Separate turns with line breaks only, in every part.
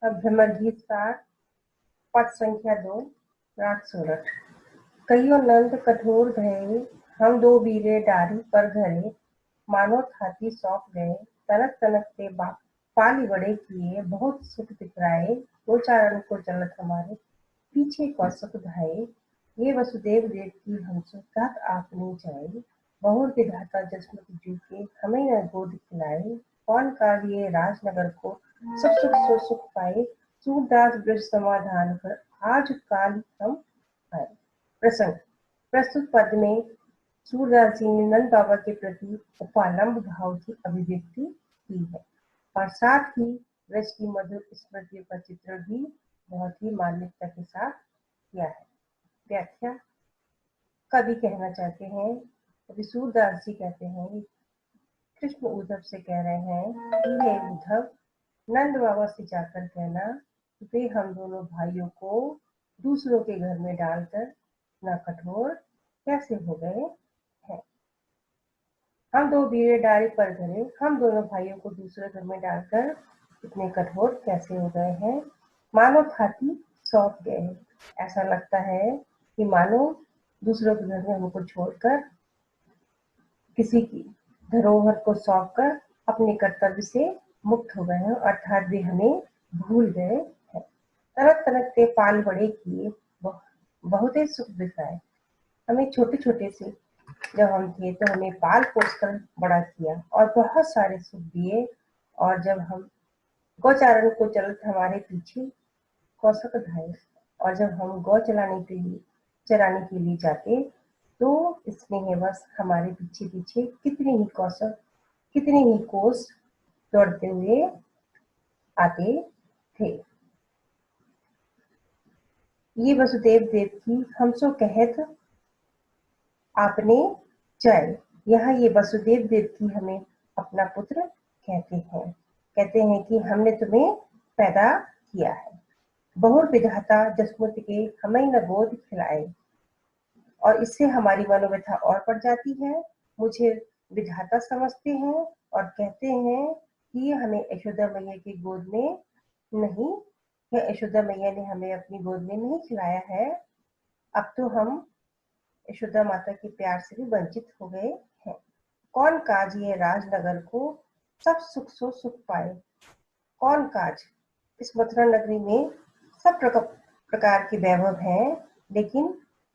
अब भ्रमर गीत सार पद संख्या 2 राग सोरठ। कहियो नंद कठोर भये हम दो बीरे डारी पर घरे मानो थाती सौंप गए तनक तनक ते पाली बड़े किए बहुत सुख दिखराए गोचारण को चलत हमारे पीछे कौसुक धाये ये वसुदेव देव की हमसे कहत आपने जाए बहुर विधाता जसमत जू के हमें न गोद खिलाए कौन काज ये राजनगर को सब सुख सो सुख पाए सूरदास ब्रज समाधान कर आज काल हम आए। प्रसंग प्रस्तुत पद में सूरदास जी ने नंद बाबा के प्रति उपालंब भाव की अभिव्यक्ति की है और साथ ही ब्रज की मधुर स्मृतियों का चित्रण भी बहुत ही मार्मिकता के साथ किया है। व्याख्या कवि कहना चाहते हैं, कवि सूरदास जी कहते हैं कृष्ण उद्धव से कह रहे हैं कि हे उद्धव, नंद बाबा से जाकर कहना वे हम दोनों भाइयों को दूसरों के घर में डालकर न कठोर कैसे हो गए हैं। हम दो बीड़े डाली पर गए, हम दोनों भाइयों को दूसरे घर में डालकर इतने कठोर कैसे हो गए हैं। मानो थाती सौंप गए हैं, ऐसा लगता है कि मानो दूसरों के घर में हमको छोड़कर किसी की धरोहर को सौंपकर अपने कर्तव्य से मुक्त हो गए हैं, अर्थात वे हमें भूल गए हैं। तनक तनक के पाल बड़े किए बहुत ही सुख दिखाए। हमें छोटे छोटे से जब हम थे तो हमें पाल पोस कर बड़ा किया और बहुत सारे सुख दिए और जब हम गौचारण को चलत हमारे पीछे कौशक धाये और जब हम गौ चराने के लिए जाते तो स्नेहवश हमारे पीछे पीछे कितने ही कौशक कितने ही कोस दौड़ते हुए आते थे। ये वसुदेव देव की हमसो कहत आपने जाए। यहाँ ये वसुदेव देव की हमें अपना पुत्र कहते हैं कि हमने तुम्हें पैदा किया है। बहुर विधाता जसमुत के हमें न गोद खिलाए और इससे हमारी मनोव्यथा और बढ़ जाती है। मुझे विधाता समझते हैं और कहते हैं कि हमें यशोदा मैया की गोद में नहीं, यशोदा मैया ने हमें अपनी गोद में नहीं खिलाया है। अब तो हम यशोदा माता के प्यार से भी वंचित हो गए हैं। कौन काज ये राजनगर को सब सुख सो सुख पाए। कौन काज, इस मथुरा नगरी में सब प्रकार के वैभव हैं, लेकिन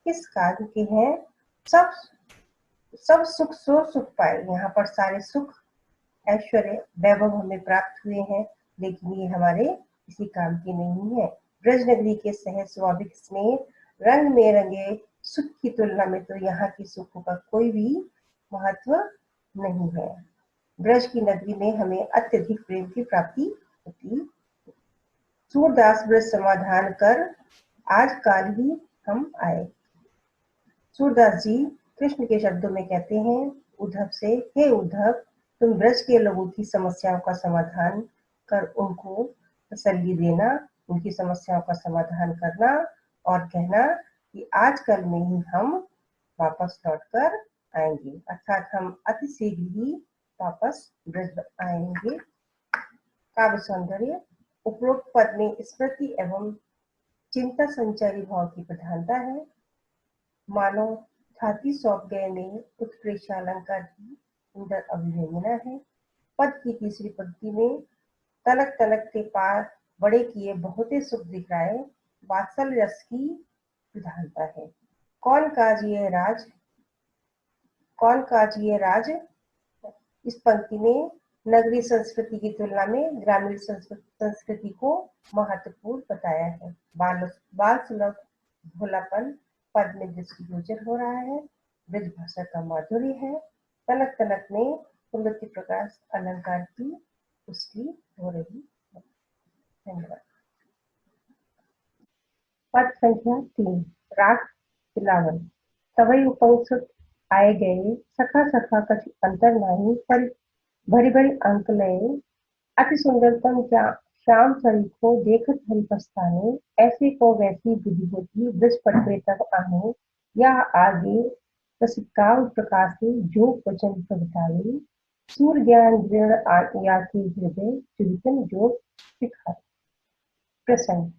किस काज के हैं। सब सुख सो सुख पाए। यहाँ पर सारे सुख ऐश्वर्य वैभव हमें प्राप्त हुए हैं, लेकिन ये हमारे किसी काम की नहीं है। ब्रज नगरी के सहज स्वाभाविक स्नेह रंग में रंगे सुख की तुलना में तो यहाँ के सुखों का कोई भी महत्व नहीं है। ब्रज की नगरी में हमें अत्यधिक प्रेम की प्राप्ति होती। सूरदास ब्रज समाधान कर आज काल ही हम आए। सूरदास जी कृष्ण के शब्दों में कहते हैं उद्धव से, हे उद्धव, तुम ब्रज के लोगों की समस्याओं का समाधान कर उनको तसल्ली देना, उनकी समस्याओं का समाधान करना और कहना कि आज कल में ही हम वापस लौट कर आएंगे, अर्थात हम अति शीघ्र ही वापस ब्रज आएंगे। काव्य सौंदर्य उपरोक्त पद में स्मृति एवं चिंता संचारी भाव की प्रधानता है। मानो थाती सौंप गए में उत्प्रेक्षालंकार की सुंदर अभिव्यंजना है। पद की तीसरी पंक्ति में तनक तनक के पार बड़े किए बहुत ही सुख दिखाए वात्सल्य रस की प्रधानता है। कौन काज ये राज, इस पंक्ति में नगरीय संस्कृति की तुलना में ग्रामीण संस्कृति को महत्वपूर्ण बताया है। बाल सुलभ भोलापन पद में दृष्टिगोचर हो रहा है। ब्रज भाषा का माधुर्य है। तनक तनक में प्रवृत्ति प्रकाश अलंकार की पुष्टि हो रही है। धन्यवाद। पद संख्या 3 राग तिलावन। तवई उपंसुत आए गए सखा सखा कछु अंतर नाही पर भरी भरी अंक लय अति सुंदरतम क्या श्याम सरीखो देखत हरि पछताने ऐसे को वैसी बुद्धि होती ब्रज पटवे तक आने या आगे प्रसिद्धाव प्रकाशे जो वचन प्रगटावे सूर्य ज्ञान दृढ़ या की हृदय चिंतन जो सिखाए। प्रसंग।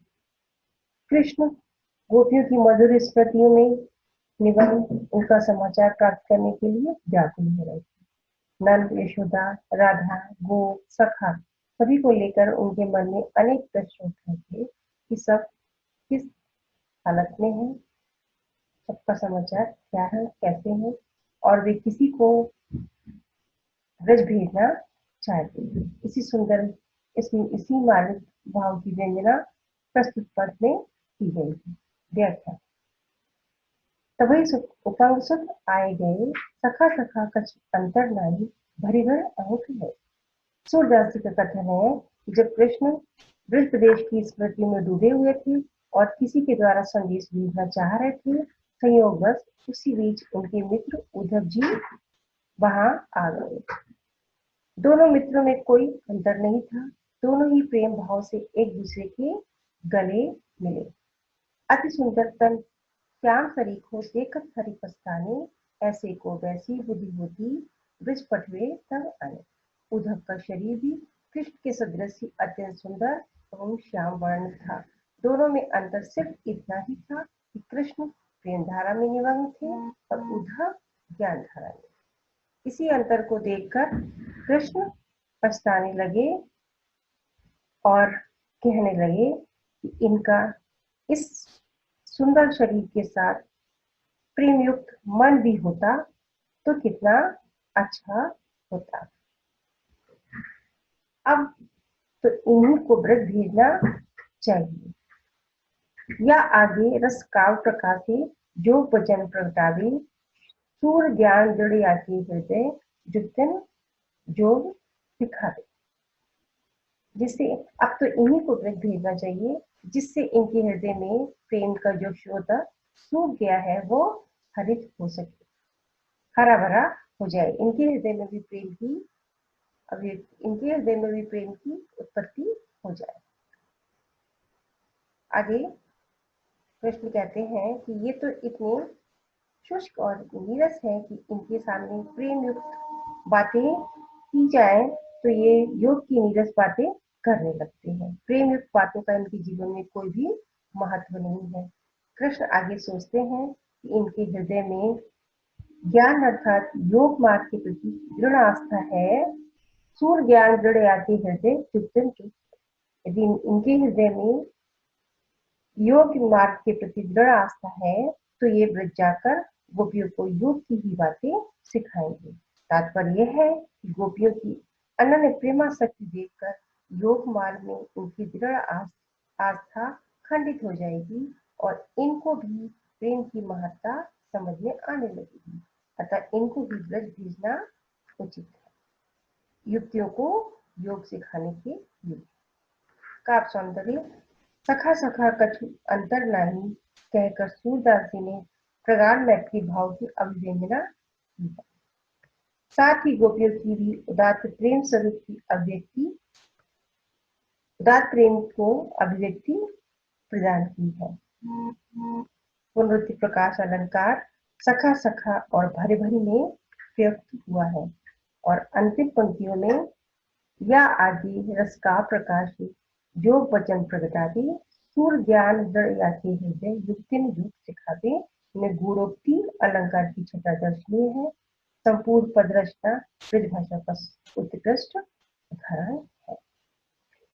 कृष्ण गोपियों की मधुर स्मृतियों में निमग्न उनका समाचार प्राप्त करने के लिए व्याकुल हो रहे थे। नंद, यशोदा, राधा, गोप, सखा सभी को लेकर उनके मन में अनेक प्रश्न उठ रहे थे कि सब किस हालत में है, सबका समाचार क्या है, कैसे है, और वे किसी को ब्रज भेजना चाहते थे। इसी मार्मिक भाव की व्यंजना प्रस्तुत पद में की गई है। व्याख्या। तभी उपांग सुख आए गए, सखा सखा कछ अंतर नाही, भरी भर अंक है। सूरदास जी का कथन है कि जब कृष्ण ब्रज प्रदेश की स्मृति में डूबे हुए थे और किसी के द्वारा संदेश भेजना चाह रहे थे, संयोगवश उसी बीच उनके मित्र उद्धव जी वहां आ गए। दोनों मित्रों में कोई अंतर नहीं था, दोनों ही प्रेम भाव से एक दूसरे के गले मिले। अति सुंदर तन श्याम सरीखो देखत हरि पस्ताने, ऐसे को वैसी बुद्धि होती ब्रज पटवे तब आने। उद्धव का शरीर भी कृष्ण के सदृश ही अत्यंत सुंदर एवं श्याम वर्ण था। दोनों में अंतर सिर्फ इतना ही था कि कृष्ण प्रेम धारा में निमग्न थे और उद्धव ज्ञान धारा में। इसी अंतर को देखकर कृष्ण पछताने लगे और कहने लगे कि इनका इस सुंदर शरीर के साथ प्रेम युक्त मन भी होता तो कितना अच्छा होता। अब तो इन्हीं को ब्रज भेजना चाहिए, या आगे रस काव्य प्रकाशे जो वचन प्रगटावे, सूर ज्ञान दृढ़ आके हृदय जुक्तन जोग सिखावे। जिससे अब तो इन्हीं को ब्रज भेजना चाहिए, जिससे इनके हृदय में प्रेम का जो शोध सूख गया है वो हरित हो सके, हरा भरा हो जाए। इनके हृदय में भी प्रेम की इनके हृदय में भी प्रेम की उत्पत्ति हो जाए। आगे कृष्ण कहते हैं कि ये तो इतने शुष्क और नीरस है कि इनके सामने प्रेम युक्त बातें की जाए तो ये योग की नीरस बातें करने लगते हैं। प्रेम युक्त बातों का इनके जीवन में कोई भी महत्व नहीं है। कृष्ण आगे सोचते हैं कि इनके हृदय में ज्ञान अर्थात योग मार्ग के प्रति दृढ़ आस्था है। सूर्य ज्ञान दृढ़ आके हृदय चुप्तन चुप। यदि इनके हृदय में योग मार्ग के प्रति दृढ़ आस्था है तो ये ब्रज जाकर गोपियों को योग की ही बातें सिखाएंगे। तात्पर्य यह है कि गोपियों की अनन्य प्रेमासक्ति देखकर योग मार्ग में उनकी दृढ़ आस्था खंडित हो जाएगी और इनको भी प्रेम की महत्ता समझ में आने लगेगी। अतः इनको भी ब्रज भेजना उचित है, युक्तियों को योग सिखाने के लिए। काव्य सौंदर्य। सखा सखा कछु अंतर नाही, कहकर सूरदास जी ने प्रगाढ़ मैत्री भाव की अभिव्यंजना की है। साथ ही गोपियों की भी उदात्त प्रेम स्वरूप की उदात्त प्रेम को अभिव्यक्ति प्रदान की है। पुनरुक्ति प्रकाश अलंकार सखा सखा और भरे भरी में प्रयुक्त हुआ है और अंतिम पंक्तियों में या आदि रस का प्रकाश जो वचन प्रगटावे, सूर ज्ञान दृढ़ आके हृदय युक्तिन युक्त सिखावे में गूढ़ोक्ति अलंकार की छटा दर्शनीय है। संपूर्ण पद रचना ब्रज भाषा का उत्कृष्ट